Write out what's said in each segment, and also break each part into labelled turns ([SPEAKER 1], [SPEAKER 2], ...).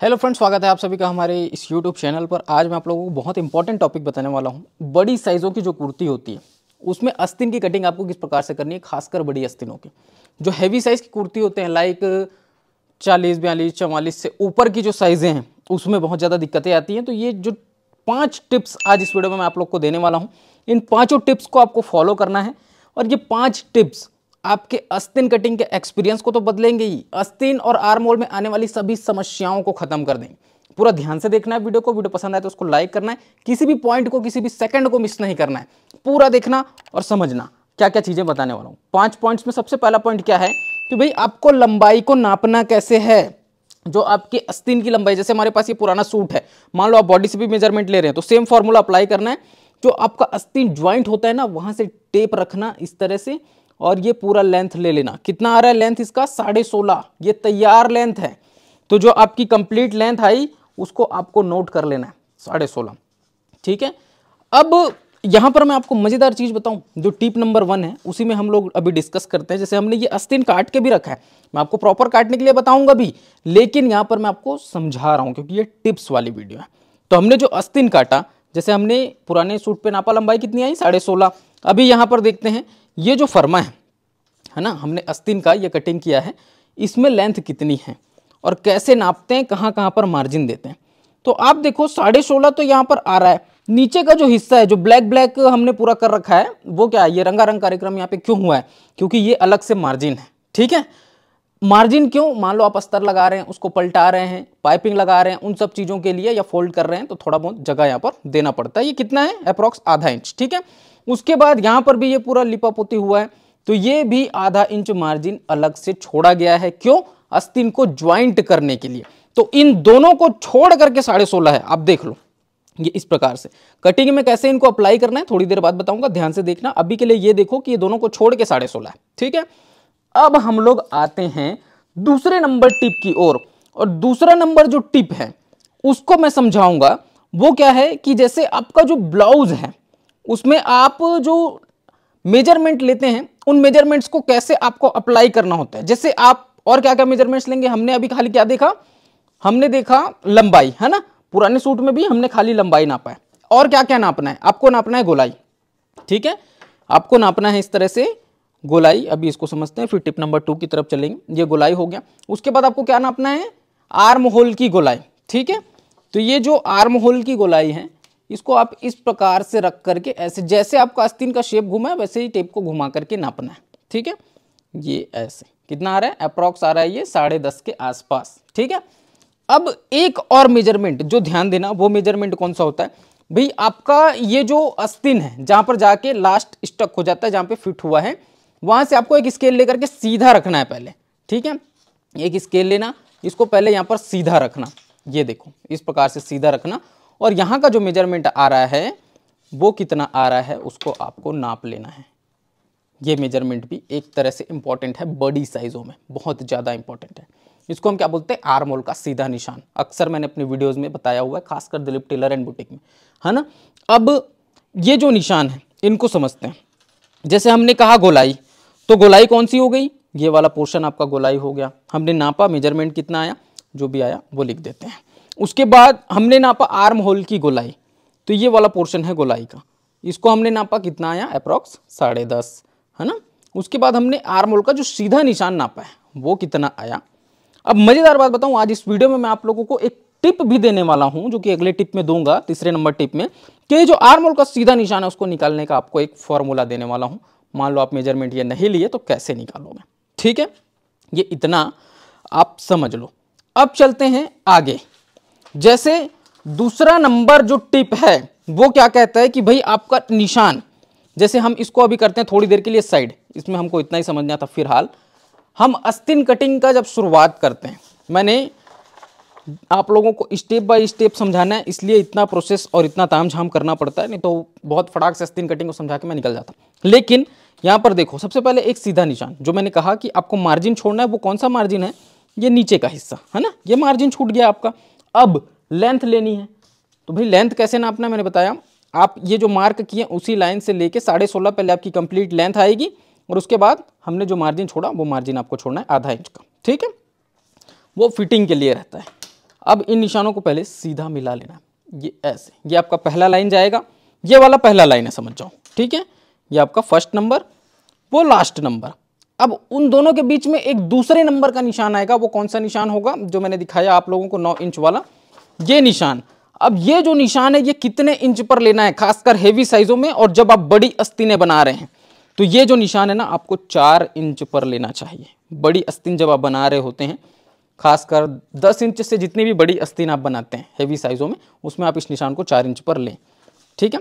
[SPEAKER 1] Hello friends, स्वागत है आप सभी का हमारे इस यूट्यूब चैनल पर। आज मैं आप लोगों को बहुत इंपॉर्टेंट टॉपिक बताने वाला हूं। बड़ी साइज़ों की जो कुर्ती होती है उसमें आस्तीन की कटिंग आपको किस प्रकार से करनी है, खासकर बड़ी आस्तीनों की। जो हैवी साइज़ की कुर्ती होते हैं लाइक 40, 42, 44 से ऊपर की जो साइज़ें हैं उसमें बहुत ज़्यादा दिक्कतें आती हैं। तो ये जो 5 टिप्स आज इस वीडियो में मैं आप लोग को देने वाला हूँ, इन 5 टिप्स को आपको फॉलो करना है। और ये 5 टिप्स आपके आस्तीन कटिंग के एक्सपीरियंस को तो बदलेंगे ही, आस्तीन और आर्म होल में आने वाली सभी समस्याओं को खत्म कर देंगे। पूरा ध्यान से देखना है वीडियो को। वीडियो पसंद आए तो उसको लाइक करना है, किसी भी पॉइंट को, किसी भी सेकंड को मिस नहीं करना है। पूरा देखना और समझना क्या क्या चीजें बताने वाला हूं। 5 पॉइंट्स में सबसे पहला पॉइंट क्या है कि भाई आपको लंबाई को नापना कैसे है। जो आपकी आस्तीन की लंबाई, जैसे हमारे पास ये पुराना सूट है, मान लो आप बॉडी से भी मेजरमेंट ले रहे हैं तो सेम फॉर्मूला अप्लाई करना है। जो आपका आस्तीन ज्वाइंट होता है ना, वहां से टेप रखना इस तरह से, और ये पूरा लेंथ ले लेना। कितना आ रहा है लेंथ इसका? 16.5। ये तैयार लेंथ है। तो जो आपकी कंप्लीट लेंथ आई उसको आपको नोट कर लेना है, 16.5। ठीक है। अब यहां पर मैं आपको मजेदार चीज बताऊं, जो टिप नंबर 1 है उसी में हम लोग अभी डिस्कस करते हैं। जैसे हमने ये आस्तीन काट के भी रखा है, मैं आपको प्रॉपर काटने के लिए बताऊंगा भी, लेकिन यहां पर मैं आपको समझा रहा हूं क्योंकि ये टिप्स वाली वीडियो है। तो हमने जो आस्तीन काटा, जैसे हमने पुराने सूट पे नापा, लंबाई कितनी आई? 16.5। अभी यहां पर देखते हैं ये जो फर्मा है ना, हमने आस्तीन का ये कटिंग किया है, इसमें लेंथ कितनी है और कैसे नापते हैं, कहां कहां पर मार्जिन देते हैं। तो आप देखो 16.5 तो यहां पर आ रहा है। नीचे का जो हिस्सा है, जो ब्लैक ब्लैक हमने पूरा कर रखा है, वो क्या है? ये रंगारंग कार्यक्रम यहाँ पे क्यों हुआ है? क्योंकि ये अलग से मार्जिन है। ठीक है। मार्जिन क्यों? मान लो आप अस्तर लगा रहे हैं, उसको पलटा रहे हैं, पाइपिंग लगा रहे हैं, उन सब चीजों के लिए, या फोल्ड कर रहे हैं तो थोड़ा बहुत जगह यहाँ पर देना पड़ता है। ये कितना है? Approx ½ inch. ठीक है। उसके बाद यहाँ पर भी ये पूरा लिपा पोती हुआ है, तो ये भी ½ इंच मार्जिन अलग से छोड़ा गया है। क्यों? आस्तीन को ज्वाइंट करने के लिए। तो इन दोनों को छोड़ करके 16.5 है। आप देख लो ये इस प्रकार से। कटिंग में कैसे इनको अप्लाई करना है थोड़ी देर बाद बताऊंगा, ध्यान से देखना। अभी के लिए ये देखो कि ये दोनों को छोड़ के 16.5 है। ठीक है। अब हम लोग आते हैं दूसरे नंबर टिप की ओर। और दूसरा नंबर जो टिप है उसको मैं समझाऊंगा। वो क्या है कि जैसे आपका जो ब्लाउज है उसमें आप जो मेजरमेंट लेते हैं, उन मेजरमेंट्स को कैसे आपको अप्लाई करना होता है। जैसे आप और क्या क्या मेजरमेंट्स लेंगे, हमने अभी खाली क्या देखा? हमने देखा लंबाई, है ना। पुराने सूट में भी हमने खाली लंबाई नापा है। और क्या क्या नापना है? आपको नापना है गोलाई। ठीक है। आपको नापना है इस तरह से गोलाई। अभी इसको समझते हैं, फिर टिप नंबर 2 की तरफ चलेंगे। ये गोलाई हो गया। उसके बाद आपको क्या नापना है? आर्म होल की गोलाई। ठीक है। तो ये जो आर्म होल की गोलाई है, इसको आप इस प्रकार से रख करके, ऐसे जैसे आपका आस्तीन का शेप घुमा है वैसे ही टेप को घुमा करके नापना है। ठीक है। ये ऐसे कितना आ रहा है? अप्रॉक्स आ रहा है ये 10.5 के आसपास। ठीक है। अब एक और मेजरमेंट जो ध्यान देना, वो मेजरमेंट कौन सा होता है भाई? आपका ये जो आस्तीन है, जहां पर जाके लास्ट स्टक हो जाता है, जहां पे फिट हुआ है, वहां से आपको एक स्केल लेकर के सीधा रखना है पहले। ठीक है। एक स्केल लेना, इसको पहले यहां पर सीधा रखना। ये देखो इस प्रकार से सीधा रखना, और यहां का जो मेजरमेंट आ रहा है वो कितना आ रहा है उसको आपको नाप लेना है। ये मेजरमेंट भी एक तरह से इंपॉर्टेंट है, बड़ी साइजों में बहुत ज़्यादा इंपॉर्टेंट है। इसको हम क्या बोलते हैं? आर्म होल का सीधा निशान। अक्सर मैंने अपने वीडियोस में बताया हुआ है, खासकर दिलीप टेलर एंड बुटीक में, है ना। अब ये जो निशान है इनको समझते हैं। जैसे हमने कहा गोलाई, तो गोलाई कौन सी हो गई? ये वाला पोर्शन आपका गोलाई हो गया। हमने नापा, मेजरमेंट कितना आया, जो भी आया वो लिख देते हैं। उसके बाद हमने नापा आर्म होल की गोलाई, तो ये वाला पोर्शन है गोलाई का, इसको हमने नापा, कितना आया? अप्रॉक्स 10.5, है ना। उसके बाद हमने आर्म होल का जो सीधा निशान नापा है वो कितना आया। अब मजेदार बात बताऊं, आज इस वीडियो में मैं आप लोगों को एक टिप भी देने वाला हूं, जो कि अगले टिप में दूंगा, तीसरे नंबर टिप में, कि जो आर्म होल का सीधा निशान है उसको निकालने का आपको एक फॉर्मूला देने वाला हूं। मान लो आप मेजरमेंट ये नहीं लिए तो कैसे निकालोगे। ठीक है। ये इतना आप समझ लो। अब चलते हैं आगे। जैसे दूसरा नंबर जो टिप है वो क्या कहता है कि भाई आपका निशान, जैसे हम इसको अभी करते हैं थोड़ी देर के लिए साइड, इसमें हमको इतना ही समझना था। फिलहाल हम आस्तीन कटिंग का जब शुरुआत करते हैं, मैंने आप लोगों को स्टेप बाय स्टेप समझाना है, इसलिए इतना प्रोसेस और इतना तामझाम करना पड़ता है, नहीं तो बहुत फटाक से आस्तीन कटिंग को समझा के मैं निकल जाता। लेकिन यहाँ पर देखो, सबसे पहले एक सीधा निशान, जो मैंने कहा कि आपको मार्जिन छोड़ना है, वो कौन सा मार्जिन है? ये नीचे का हिस्सा, है ना। ये मार्जिन छूट गया आपका। अब लेंथ लेनी है, तो भाई लेंथ कैसे नापना है मैंने बताया। आप ये जो मार्क किए उसी लाइन से लेके 16.5 पहले आपकी कंप्लीट लेंथ आएगी, और उसके बाद हमने जो मार्जिन छोड़ा वो मार्जिन आपको छोड़ना है ½ इंच का। ठीक है। वो फिटिंग के लिए रहता है। अब इन निशानों को पहले सीधा मिला लेना, ये ऐसे, ये आपका पहला लाइन जाएगा, ये वाला पहला लाइन है समझ जाओ, ठीक है। ये आपका फर्स्ट नंबर, वो लास्ट नंबर। अब उन दोनों के बीच में एक दूसरे नंबर का निशान आएगा, वो कौन सा निशान होगा, जो मैंने दिखाया आप लोगों को 9 इंच वाला ये निशान। अब ये जो निशान है ये कितने इंच पर लेना है, खासकर हेवी साइजों में, और जब आप बड़ी आस्तीनें बना रहे हैं तो ये जो निशान है ना आपको 4 इंच पर लेना चाहिए। बड़ी आस्तीन जब आप बना रहे होते हैं, खासकर 10 इंच से जितनी भी बड़ी आस्तीन आप बनाते हैं हेवी साइजों में, उसमें आप इस निशान को 4 इंच पर लें, ठीक है।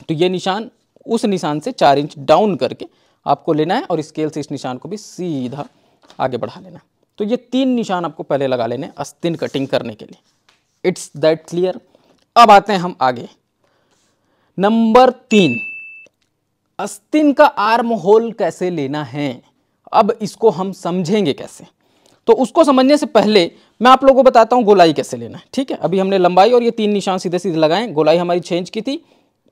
[SPEAKER 1] तो ये निशान उस निशान से 4 इंच डाउन करके आपको लेना है, और स्केल से इस निशान को भी सीधा आगे बढ़ा लेना है। तो ये 3 निशान आपको पहले लगा लेने आस्तीन कटिंग करने के लिए। It's that clear. अब आते हैं हम आगे, नंबर 3, आस्तीन का आर्म होल कैसे लेना है। अब इसको हम समझेंगे कैसे, तो उसको समझने से पहले मैं आप लोगों को बताता हूं गोलाई कैसे लेना है, ठीक है। अभी हमने लंबाई और ये 3 निशान सीधे सीधे लगाए, गोलाई हमारी 6 इंच की थी,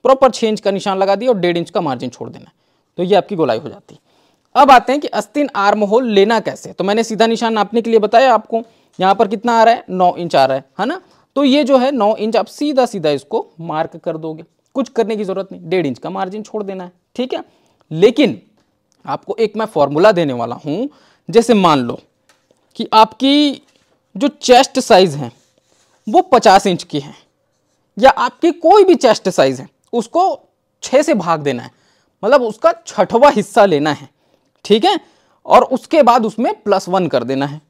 [SPEAKER 1] प्रॉपर 6 इंच का निशान लगा दिया और 1.5 इंच का मार्जिन छोड़ देना है, तो ये आपकी गोलाई हो जाती है। अब आते हैं कि आस्तीन आर्म होल लेना कैसे। तो मैंने सीधा निशान नापने के लिए बताया आपको, यहाँ पर कितना आ रहा है, 9 इंच आ रहा है ना। तो ये जो है 9 इंच आप सीधा सीधा इसको मार्क कर दोगे, कुछ करने की जरूरत नहीं, 1.5 इंच का मार्जिन छोड़ देना है, ठीक है। लेकिन आपको एक मैं फॉर्मूला देने वाला हूं, जैसे मान लो कि आपकी जो चेस्ट साइज है वो 50 इंच की है, या आपकी कोई भी चेस्ट साइज है, उसको 6 से भाग देना है, मतलब उसका 6वां हिस्सा लेना है, ठीक है, और उसके बाद उसमें +1 कर देना है।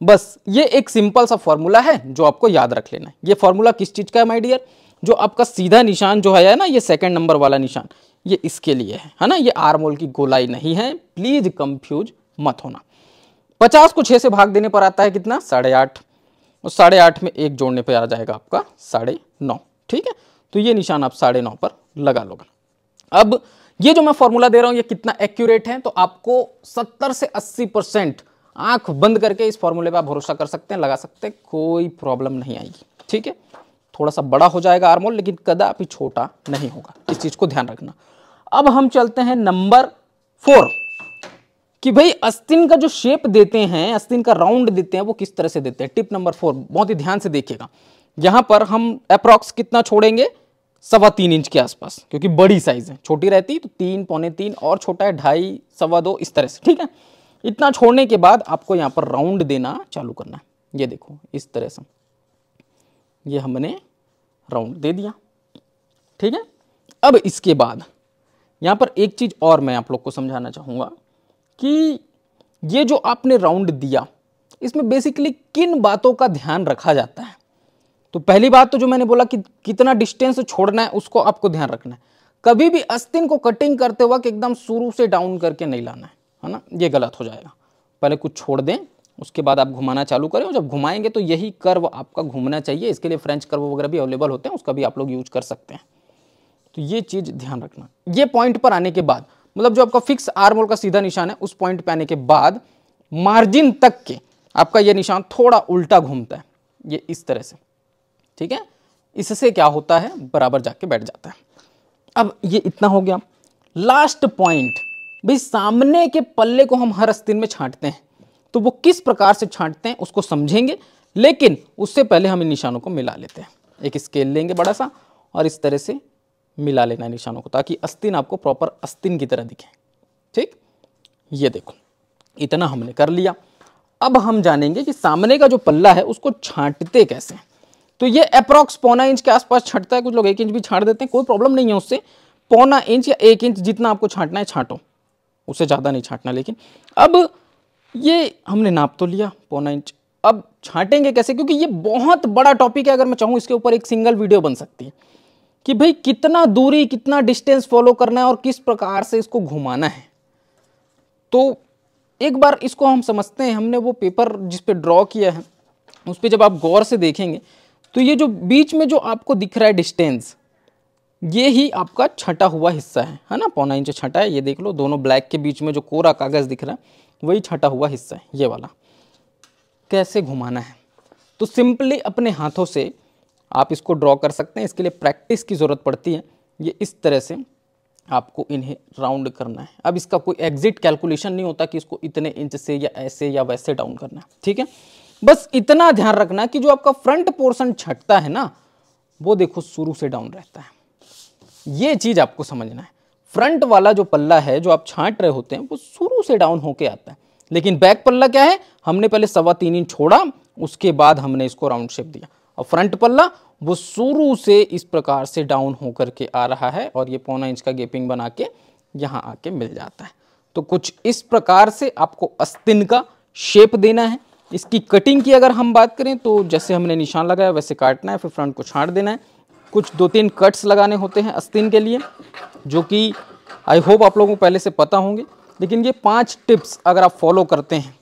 [SPEAKER 1] बस ये एक सिंपल सा फॉर्मूला है जो आपको याद रख लेना है। ये फॉर्मूला किस चीज का है माय डियर, जो आपका सीधा निशान जो है ना, ये सेकंड नंबर वाला निशान, ये इसके लिए है ना, ये आर्म होल की गोलाई नहीं है, प्लीज कंफ्यूज मत होना। 50 को 6 से भाग देने पर आता है कितना, 8.5, और 8.5 में 1 जोड़ने पर आ जाएगा आपका 9.5, ठीक है। तो ये निशान आप 9.5 पर लगा लोगे। अब ये जो मैं फॉर्मूला दे रहा हूं ये कितना एक्यूरेट है, तो आपको 70 से 80% आंख बंद करके इस फॉर्मूले पे आप भरोसा कर सकते हैं, लगा सकते हैं, कोई प्रॉब्लम नहीं आएगी, ठीक है। थोड़ा सा बड़ा हो जाएगा आर्म होल, लेकिन कदापि छोटा नहीं होगा, इस चीज को ध्यान रखना। अब हम चलते हैं नंबर 4, कि भाई आस्तीन का जो शेप देते हैं, आस्तीन का राउंड देते हैं, वो किस तरह से देते हैं। टिप नंबर 4 बहुत ही ध्यान से देखिएगा। यहां पर हम अप्रॉक्स कितना छोड़ेंगे, 3.25 इंच के आसपास, क्योंकि बड़ी साइज है, छोटी रहती तो 3, पौने 3, और छोटा है 2.5, 2.25, इस तरह से, ठीक है। इतना छोड़ने के बाद आपको यहां पर राउंड देना चालू करना है। ये देखो इस तरह से, ये हमने राउंड दे दिया, ठीक है। अब इसके बाद यहां पर एक चीज और मैं आप लोग को समझाना चाहूंगा कि ये जो आपने राउंड दिया, इसमें बेसिकली किन बातों का ध्यान रखा जाता है। तो पहली बात तो जो मैंने बोला कि कितना डिस्टेंस छोड़ना है, उसको आपको ध्यान रखना है। कभी भी आस्तीन को कटिंग करते वक्त एकदम शुरू से डाउन करके नहीं लाना है ना, ये गलत हो जाएगा। पहले कुछ छोड़ दें, उसके बाद आप घुमाना चालू करें, और जब घुमाएंगे तो यही कर्व आपका घूमना चाहिए। इसके लिए फ्रेंच कर्व वगैरह भी अवेलेबल होते हैं, उसका भी आप लोग यूज कर सकते हैं। तो ये चीज ध्यान रखना। ये पॉइंट पर आने के बाद, मतलब जो आपका फिक्स आर्म होल का सीधा निशान है, उस पॉइंट पे आने के बाद मार्जिन तक के आपका ये निशान थोड़ा उल्टा घूमता है, ये इस तरह से, ठीक है। इससे क्या होता है, बराबर जाके बैठ जाता है। अब ये इतना हो गया। लास्ट पॉइंट, भाई सामने के पल्ले को हम हर आस्तीन में छांटते हैं, तो वो किस प्रकार से छांटते हैं उसको समझेंगे, लेकिन उससे पहले हम इन निशानों को मिला लेते हैं। एक स्केल लेंगे बड़ा सा, और इस तरह से मिला लेना है निशानों को, ताकि आस्तीन आपको प्रॉपर आस्तीन की तरह दिखे, ठीक। ये देखो इतना हमने कर लिया। अब हम जानेंगे कि सामने का जो पल्ला है उसको छांटते कैसे। तो ये अप्रॉक्स 1.25 इंच के आसपास छांटता है, कुछ लोग 1 इंच भी छांट देते हैं, कोई प्रॉब्लम नहीं है उससे। 1.25 इंच या 1 इंच जितना आपको छांटना है छांटो, उससे ज़्यादा नहीं छांटना। लेकिन अब ये हमने नाप तो लिया 1.25 इंच, अब छांटेंगे कैसे, क्योंकि ये बहुत बड़ा टॉपिक है। अगर मैं चाहूँ इसके ऊपर एक सिंगल वीडियो बन सकती है कि भाई कितना दूरी, कितना डिस्टेंस फॉलो करना है और किस प्रकार से इसको घुमाना है। तो एक बार इसको हम समझते हैं। हमने वो पेपर जिस पे ड्रॉ किया है, उस पर जब आप गौर से देखेंगे तो ये जो बीच में जो आपको दिख रहा है डिस्टेंस, ये ही आपका छटा हुआ हिस्सा है ना, 1.25 इंच छटा है। ये देख लो, दोनों ब्लैक के बीच में जो कोरा कागज दिख रहा है वही छटा हुआ हिस्सा है, ये वाला। कैसे घुमाना है, तो सिंपली अपने हाथों से आप इसको ड्रॉ कर सकते हैं। इसके लिए प्रैक्टिस की ज़रूरत पड़ती है। ये इस तरह से आपको इन्हें राउंड करना है। अब इसका कोई एग्जिट कैलकुलेशन नहीं होता कि इसको इतने इंच से या ऐसे या वैसे डाउन करना है, ठीक है। बस इतना ध्यान रखना कि जो आपका फ्रंट पोर्शन छटता है ना, वो देखो शुरू से डाउन रहता है। ये चीज आपको समझना है। फ्रंट वाला जो पल्ला है जो आप छांट रहे होते हैं वो शुरू से डाउन होके आता है, लेकिन बैक पल्ला क्या है, हमने पहले 3.25 इंच छोड़ा, उसके बाद हमने इसको राउंड शेप दिया, और फ्रंट पल्ला वो शुरू से इस प्रकार से डाउन होकर के आ रहा है और ये 1.25 इंच का गैपिंग बना के यहाँ आके मिल जाता है। तो कुछ इस प्रकार से आपको आस्तीन का शेप देना है। इसकी कटिंग की अगर हम बात करें तो जैसे हमने निशान लगाया वैसे काटना है, फिर फ्रंट को छांट देना है। कुछ 2-3 कट्स लगाने होते हैं आस्तीन के लिए, जो कि आई होप आप लोगों को पहले से पता होंगे, लेकिन ये 5 टिप्स अगर आप फॉलो करते हैं,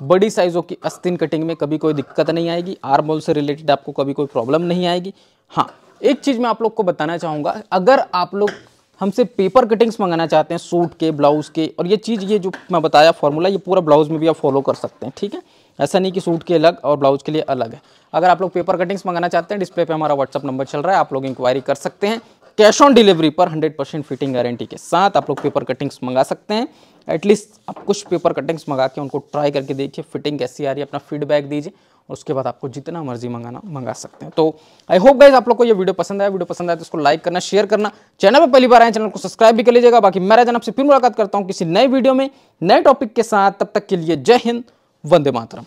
[SPEAKER 1] बड़ी साइज़ों की आस्तीन कटिंग में कभी कोई दिक्कत नहीं आएगी, आर्म होल से रिलेटेड आपको कभी कोई प्रॉब्लम नहीं आएगी। हाँ, एक चीज़ मैं आप लोग को बताना चाहूँगा, अगर आप लोग हमसे पेपर कटिंग्स मंगाना चाहते हैं सूट के, ब्लाउज़ के, और ये चीज़ ये जो मैं बताया फॉर्मूला ये पूरा ब्लाउज़ में भी आप फॉलो कर सकते हैं, ठीक है। ऐसा नहीं कि सूट के अलग और ब्लाउज़ के लिए अलग है। अगर आप लोग पेपर कटिंग्स मंगाना चाहते हैं, डिस्प्ले पे हमारा व्हाट्सअप नंबर चल रहा है, आप लोग इंक्वायरी कर सकते हैं। कैश ऑन डिलीवरी पर 100% फिटिंग गारंटी के साथ आप लोग पेपर कटिंग्स मंगा सकते हैं। एटलीस्ट आप कुछ पेपर कटिंग्स मंगा के उनको ट्राई करके देखिए, फिटिंग कैसी आ रही है, अपना फीडबैक दीजिए, और उसके बाद आपको जितना मर्जी मंगाना मंगा सकते हैं। तो आई होप गाइज आप लोग को ये वीडियो पसंद आया। वीडियो पसंद आया तो इसको लाइक करना, शेयर करना, चैनल पर पहली बार आए चैनल को सब्सक्राइब भी कर लीजिएगा। बाकी मैं राजन आपसे फिर मुलाकात करता हूँ किसी नए वीडियो में नए टॉपिक के साथ। तब तक के लिए जय हिंद, वंदे मातरम।